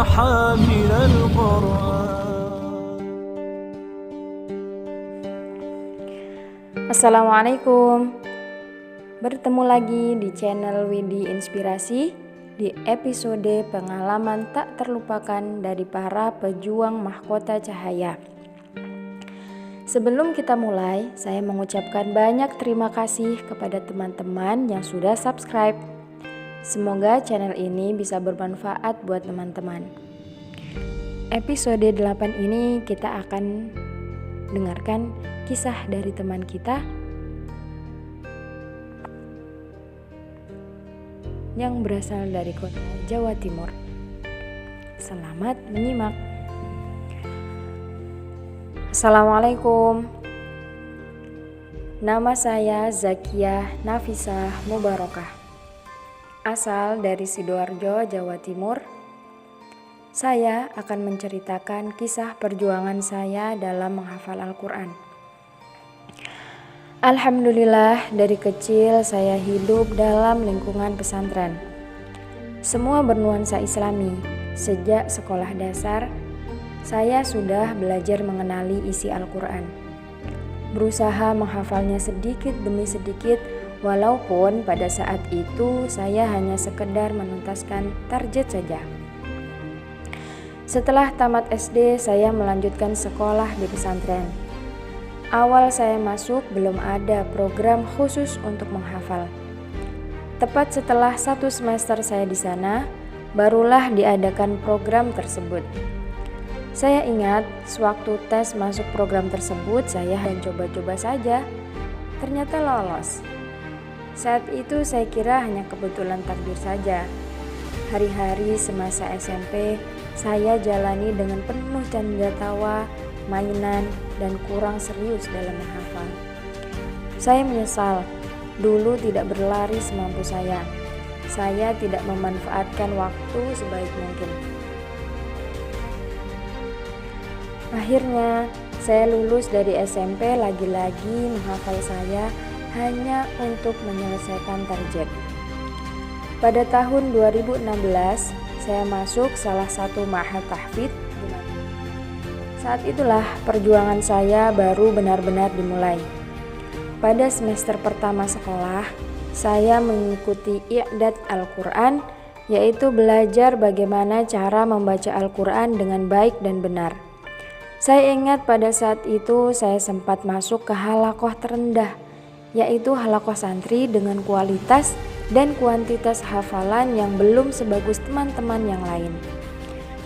حامل القرآن. Assalamualaikum. Bertemu lagi di channel Widi Inspirasi di episode pengalaman tak terlupakan dari para pejuang mahkota cahaya. Sebelum kita mulai, saya mengucapkan banyak terima kasih kepada teman-teman yang sudah subscribe. Semoga channel ini bisa bermanfaat buat teman-teman. Episode 8 ini kita akan dengarkan kisah dari teman kita yang berasal dari kota Jawa Timur. Selamat menyimak. Assalamualaikum. Nama saya Zakiyah Nafisah Mubarakah. Asal dari Sidoarjo, Jawa Timur. Saya akan menceritakan kisah perjuangan saya dalam menghafal Al-Quran. Alhamdulillah, dari kecil saya hidup dalam lingkungan pesantren. Semua bernuansa Islami. Sejak sekolah dasar, saya sudah belajar mengenali isi Al-Quran. Berusaha menghafalnya sedikit demi sedikit, walaupun pada saat itu saya hanya sekedar menuntaskan target saja. Setelah tamat SD, saya melanjutkan sekolah di pesantren. Awal saya masuk belum ada program khusus untuk menghafal. Tepat setelah 1 semester saya di sana, barulah diadakan program tersebut. Saya ingat sewaktu tes masuk program tersebut, saya hanya coba-coba saja. Ternyata lolos. Saat itu saya kira hanya kebetulan takdir saja. Hari-hari semasa SMP, saya jalani dengan penuh canda tawa, mainan, dan kurang serius dalam menghafal. Saya menyesal, dulu tidak berlari semampu saya. Saya tidak memanfaatkan waktu sebaik mungkin. Akhirnya, saya lulus dari SMP, lagi-lagi menghafal saya hanya untuk menyelesaikan target. Pada tahun 2016, saya masuk salah satu ma'had tahfidz. Saat itulah perjuangan saya baru benar-benar dimulai. Pada semester pertama sekolah, saya mengikuti i'dad Al-Quran, yaitu belajar bagaimana cara membaca Al-Quran dengan baik dan benar. Saya ingat pada saat itu saya sempat masuk ke halaqah terendah, yaitu halaqah santri dengan kualitas dan kuantitas hafalan yang belum sebagus teman-teman yang lain.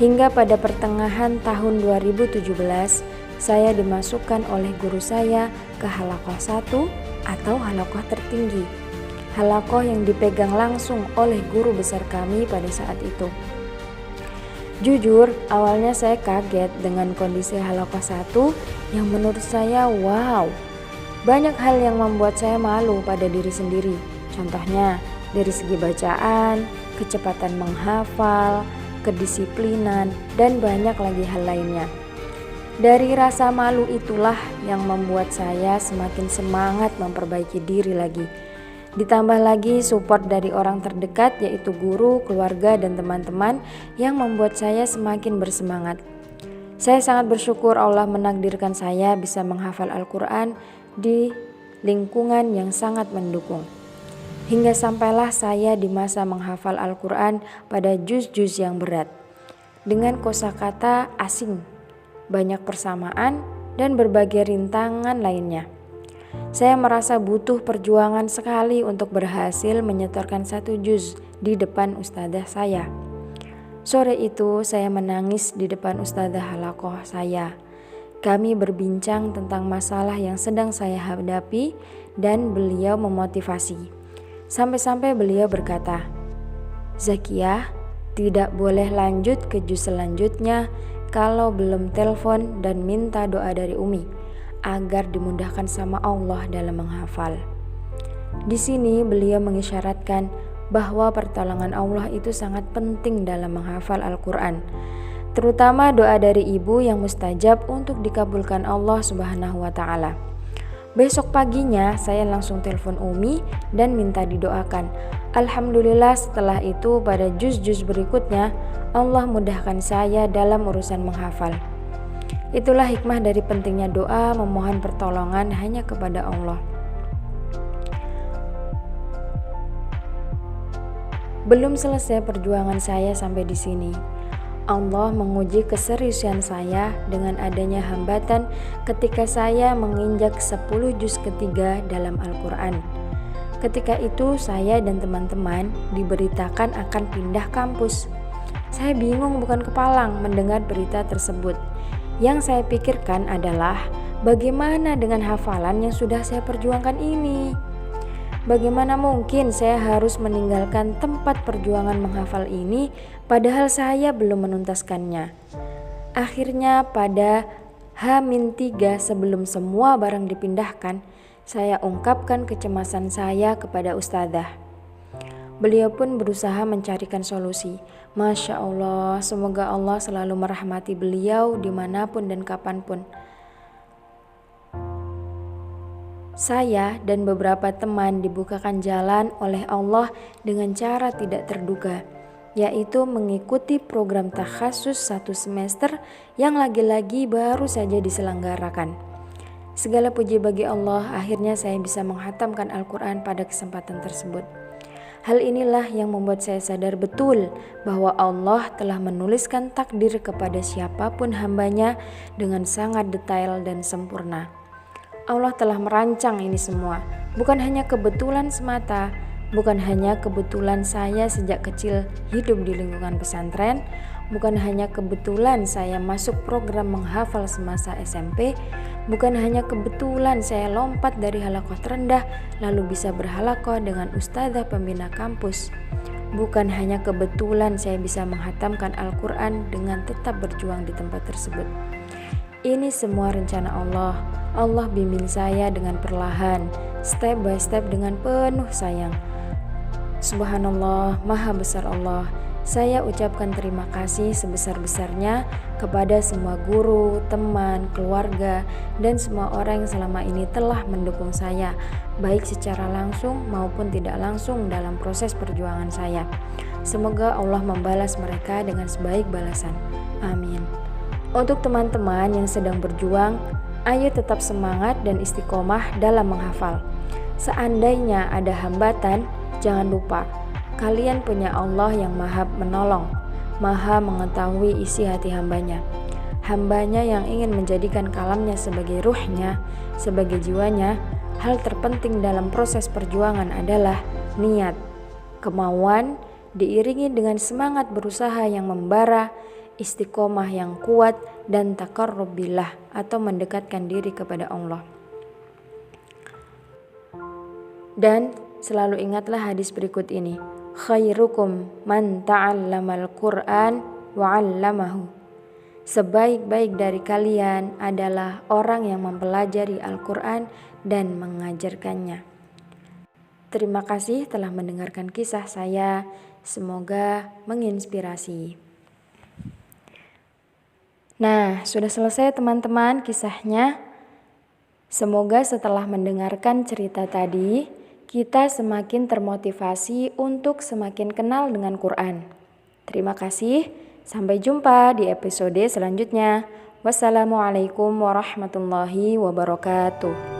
Hingga pada pertengahan tahun 2017, saya dimasukkan oleh guru saya ke halaqah 1 atau halaqah tertinggi. Halaqah yang dipegang langsung oleh guru besar kami pada saat itu. Jujur, awalnya saya kaget dengan kondisi halaqah 1 yang menurut saya wow. Banyak hal yang membuat saya malu pada diri sendiri. Contohnya, dari segi bacaan, kecepatan menghafal, kedisiplinan, dan banyak lagi hal lainnya. Dari rasa malu itulah yang membuat saya semakin semangat memperbaiki diri lagi. Ditambah lagi support dari orang terdekat, yaitu guru, keluarga, dan teman-teman yang membuat saya semakin bersemangat. Saya sangat bersyukur Allah menakdirkan saya bisa menghafal Al-Quran di lingkungan yang sangat mendukung. Hingga sampailah saya di masa menghafal Al-Quran pada juz-juz yang berat. Dengan kosakata asing, banyak persamaan, dan berbagai rintangan lainnya. Saya merasa butuh perjuangan sekali untuk berhasil menyetorkan 1 juz di depan ustadzah saya. Sore itu saya menangis di depan ustadzah halaqah saya. Kami berbincang tentang masalah yang sedang saya hadapi dan beliau memotivasi. Sampai-sampai beliau berkata, "Zakiyah, tidak boleh lanjut ke juz selanjutnya kalau belum telepon dan minta doa dari Umi agar dimudahkan sama Allah dalam menghafal." Di sini beliau mengisyaratkan bahwa pertolongan Allah itu sangat penting dalam menghafal Al-Quran, terutama doa dari ibu yang mustajab untuk dikabulkan Allah Subhanahu wa Ta'ala. Besok paginya saya langsung telepon Umi dan minta didoakan. Alhamdulillah setelah itu pada juz-juz berikutnya Allah mudahkan saya dalam urusan menghafal. Itulah hikmah dari pentingnya doa memohon pertolongan hanya kepada Allah. Belum selesai perjuangan saya sampai di sini. Allah menguji keseriusan saya dengan adanya hambatan ketika saya menginjak 10 juz ketiga dalam Al-Quran. Ketika itu saya dan teman-teman diberitakan akan pindah kampus. Saya bingung bukan kepalang mendengar berita tersebut. Yang saya pikirkan adalah bagaimana dengan hafalan yang sudah saya perjuangkan ini? Bagaimana mungkin saya harus meninggalkan tempat perjuangan menghafal ini padahal saya belum menuntaskannya. Akhirnya pada H-3 sebelum semua barang dipindahkan, saya ungkapkan kecemasan saya kepada ustadzah. Beliau pun berusaha mencarikan solusi. Masya Allah, semoga Allah selalu merahmati beliau dimanapun dan kapanpun. Saya dan beberapa teman dibukakan jalan oleh Allah dengan cara tidak terduga, yaitu mengikuti program takhasus 1 semester yang lagi-lagi baru saja diselenggarakan. Segala puji bagi Allah, akhirnya saya bisa menghatamkan Al-Quran pada kesempatan tersebut. Hal inilah yang membuat saya sadar betul bahwa Allah telah menuliskan takdir kepada siapapun hambanya dengan sangat detail dan sempurna. Allah telah merancang ini semua, bukan hanya kebetulan semata, bukan hanya kebetulan saya sejak kecil hidup di lingkungan pesantren, bukan hanya kebetulan saya masuk program menghafal semasa SMP, bukan hanya kebetulan saya lompat dari halaqah terendah lalu bisa berhalaqah dengan ustadzah pembina kampus. Bukan hanya kebetulan saya bisa menghatamkan Al-Quran dengan tetap berjuang di tempat tersebut. Ini semua rencana Allah. Allah bimbing saya dengan perlahan, step by step dengan penuh sayang. Subhanallah, maha besar Allah. Saya ucapkan terima kasih sebesar-besarnya kepada semua guru, teman, keluarga, dan semua orang yang selama ini telah mendukung saya, baik secara langsung maupun tidak langsung dalam proses perjuangan saya. Semoga Allah membalas mereka dengan sebaik balasan. Amin. Untuk teman-teman yang sedang berjuang, ayo tetap semangat dan istiqomah dalam menghafal. Seandainya ada hambatan, jangan lupa kalian punya Allah yang maha menolong, maha mengetahui isi hati hambanya. Hambanya yang ingin menjadikan kalamnya sebagai ruhnya, sebagai jiwanya. Hal terpenting dalam proses perjuangan adalah niat, kemauan, diiringi dengan semangat berusaha yang membara, istiqomah yang kuat, dan taqarrub billah atau mendekatkan diri kepada Allah. Dan selalu ingatlah hadis berikut ini, khairukum man ta'allamal Qur'an wa 'allamahu. Sebaik-baik dari kalian adalah orang yang mempelajari Al-Quran dan mengajarkannya. Terima kasih telah mendengarkan kisah saya, semoga menginspirasi. Nah, sudah selesai teman-teman kisahnya. Semoga setelah mendengarkan cerita tadi, kita semakin termotivasi untuk semakin kenal dengan Quran. Terima kasih, sampai jumpa di episode selanjutnya. Wassalamualaikum warahmatullahi wabarakatuh.